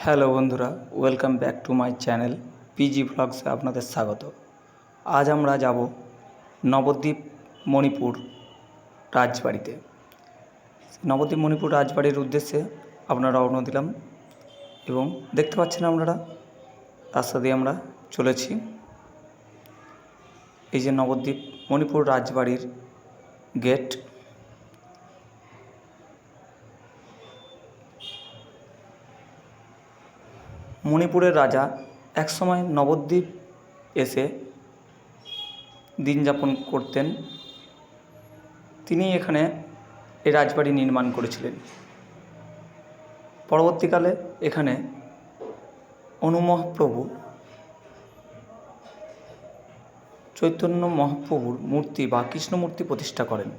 Hello বন্ধুরা, welcome back to my channel PG ভ্লগসে আপনাদের স্বাগত। আজ আমরা যাব নবদ্বীপ মণিপুর রাজবাড়িতে। নবদ্বীপ মণিপুর রাজবাড়ির উদ্দেশ্যে আপনারা রওনা দিলাম এবং দেখতে পাচ্ছেন আপনারা রাস্তা দিয়ে আমরা চলেছি। এই যে নবদ্বীপ মণিপুর রাজবাড়ির গেট। মণিপুরের রাজা একসময় নবদ্বীপ এসে দিন যাপন করতেন। তিনি এখানে এই রাজবাড়ি নির্মাণ করেছিলেন। পরবর্তীকালে এখানে অনুমহাপ্রভু চৈতন্য মহাপ্রভুর মূর্তি বা কৃষ্ণ মূর্তি প্রতিষ্ঠা করেন।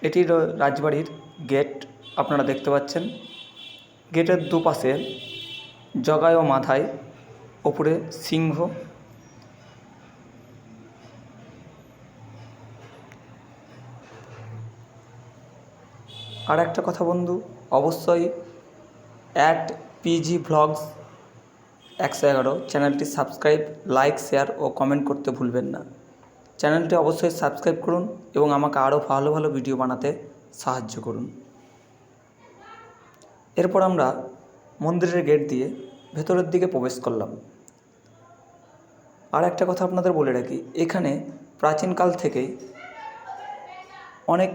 এটি রাজবাড়ির গেট আপনারা দেখতে পাচ্ছেন। গেটের দুপাশে জগায় ও মাথায় ওপরে সিংহ। আর একটা কথা বন্ধু, অবশ্যই @PG Vlogs 111 চ্যানেলটি সাবস্ক্রাইব, লাইক, শেয়ার ও কমেন্ট করতে ভুলবেন না। চ্যানেলটি অবশ্যই সাবস্ক্রাইব করুন এবং আমাকে আরও ভালো ভালো ভিডিও বানাতে সাহায্য করুন। এরপর আমরা মন্দিরের গেট দিয়ে ভেতরের দিকে প্রবেশ করলাম। আর একটা কথা আপনাদের বলে রাখি, এখানে প্রাচীনকাল থেকেই অনেক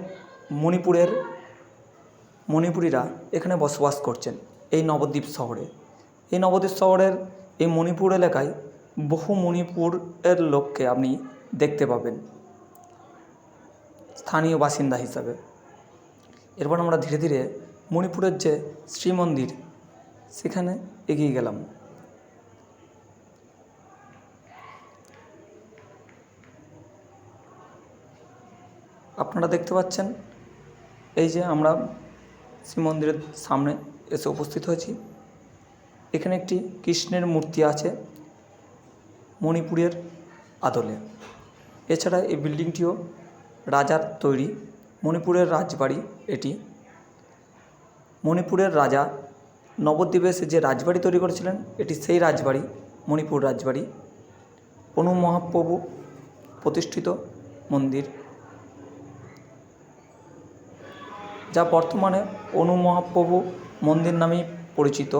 মণিপুরীরা এখানে বসবাস করছেন এই নবদ্বীপ শহরে। এই নবদ্বীপ শহরের এই মণিপুর এলাকায় বহু মণিপুরের লোককে আপনি দেখতে পাবেন স্থানীয় বাসিন্দা হিসাবে। এরপর আমরা ধীরে ধীরে মণিপুরের যে শ্রীমন্দির সেখানে এগিয়ে গেলাম। আপনারা দেখতে পাচ্ছেন এই যে আমরা শ্রীমন্দিরের সামনে এসে উপস্থিত হয়েছি। এখানে একটি কৃষ্ণের মূর্তি আছে মণিপুরের আদলে। এছাড়া এই বিল্ডিংটিও রাজার তৈরি। মণিপুরের রাজবাড়ি এটি। মণিপুরের রাজা নবদ্বীপে এসে যে রাজবাড়ি তৈরি করেছিলেন এটি সেই রাজবাড়ি, মণিপুর রাজবাড়ি। অনু মহাপ্রভু প্রতিষ্ঠিত মন্দির, যা বর্তমানে অনু মহাপ্রভু মন্দির নামেই পরিচিত।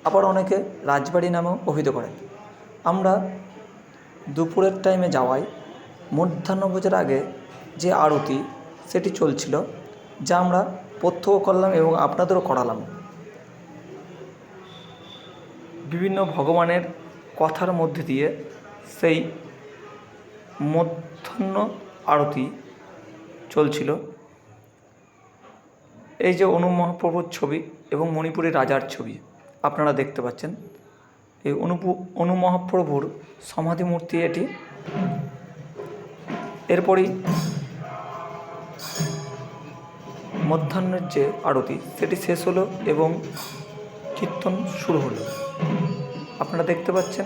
আবার অনেকে রাজবাড়ি নামেও অভিহিত করেন। আমরা দুপুরের টাইমে যাওয়ায় মধ্যাহ্নভোজের আগে যে আরতি সেটি চলছিল, যা আমরা প্রত্যক্ষ করলাম এবং আপনাদেরও করালাম। বিভিন্ন ভগবানের কথার মধ্যে দিয়ে সেই মধ্যাহ্ন আরতি চলছিল। এই যে অনু মহাপ্রভুর ছবি এবং মণিপুরের রাজার ছবি আপনারা দেখতে পাচ্ছেন। এই অনু মহাপ্রভুর সমাধি মূর্তি এটি। এরপরই মধ্যাহ্নের যে আরতি সেটি শেষ হলো এবং কীর্তন শুরু হলো। আপনারা দেখতে পাচ্ছেন।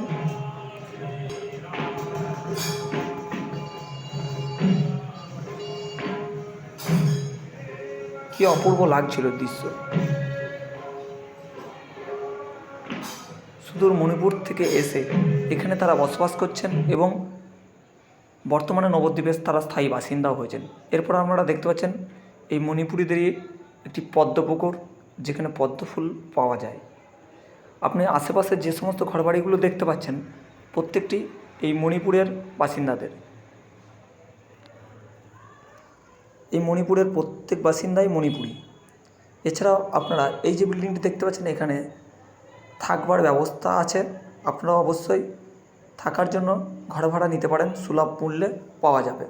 কি অপূর্ব লাগছিল দৃশ্য। সুদূর মণিপুর থেকে এসে এখানে তারা বসবাস করছেন এবং বর্তমানে নবদ্বীপে তারা স্থায়ী বাসিন্দাও হয়েছেন। এরপর আপনারা দেখতে পাচ্ছেন এই মণিপুরীদেরই একটি পদ্মপুকুর, যেখানে পদ্ম ফুল পাওয়া যায়। আপনি আশেপাশে যে সমস্ত ঘরবাড়িগুলো দেখতে পাচ্ছেন প্রত্যেকটি এই মণিপুরের বাসিন্দাদের। এই মণিপুরের প্রত্যেক বাসিন্দাই মণিপুরী। এছাড়াও আপনারা এই যে বিল্ডিংটি দেখতে পাচ্ছেন এখানে থাকবার ব্যবস্থা আছে। আপনারা অবশ্যই থাকার জন্য ঘর ভাড়া নিতে পারেন, সুলভ মূল্যে পাওয়া যাবে।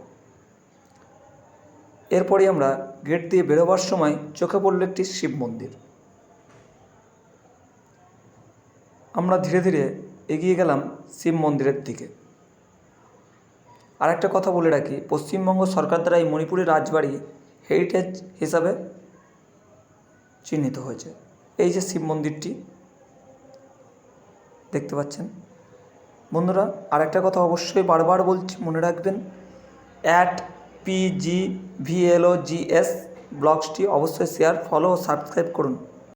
এরপরই আমরা গেট দিয়ে বেরোবার সময় চোখে পড়ল একটি শিব মন্দির। আমরা ধীরে ধীরে এগিয়ে গেলাম শিব মন্দিরের দিকে। আর একটা কথা বলে রাখি, পশ্চিমবঙ্গ সরকার দ্বারা এই মণিপুরের রাজবাড়ি হেরিটেজ হিসাবে চিহ্নিত হয়েছে। এই যে শিব মন্দিরটি দেখতে পাচ্ছেন বন্ধুরা। আর একটা কথা অবশ্যই বারবার বলছি, মনে রাখবেন, @PG Vlogs ব্লগসটি অবশ্যই শেয়ার, ফলো ও সাবস্ক্রাইব করুন।